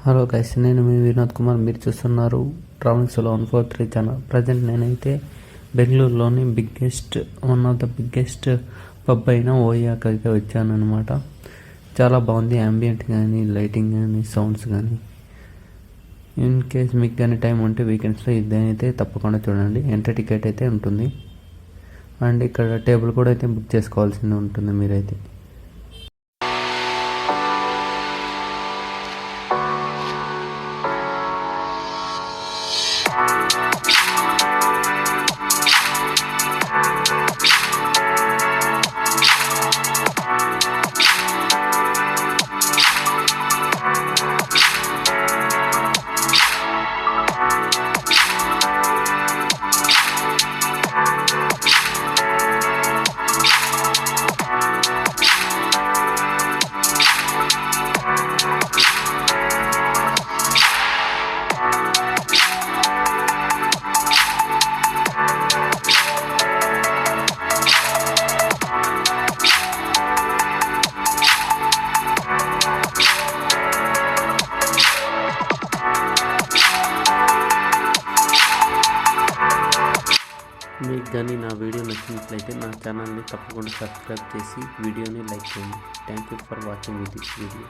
Hello guys, నేను మీ వినోద్ కుమార్. మీరు చూస్తున్నారు ట్రావెలింగ్ సోలో 143 ఛానల్. ప్రజెంట్ నేనైతే బెంగళూరులోని one of the biggest pub అయిన ఓయాకి అయితే వచ్చాను అనమాట. చాలా బాగుంది, యాంబియంట్ కానీ, లైటింగ్ కానీ, సౌండ్స్ కానీ. ఇన్ కేస్ మీకు కానీ టైం ఉంటే వీకెండ్స్లో ఇదైతే తప్పకుండా చూడండి. ఎంట్రీ టికెట్ అయితే ఉంటుంది అండ్ ఇక్కడ టేబుల్ కూడా అయితే బుక్ చేసుకోవాల్సి ఉంటుంది మీరైతే. మీకు కానీ నా వీడియో నచ్చినట్లయితే నా ఛానల్ని తప్పకుండా సబ్స్క్రైబ్ చేసి వీడియోని లైక్ చేయండి. Thank you for watching this video.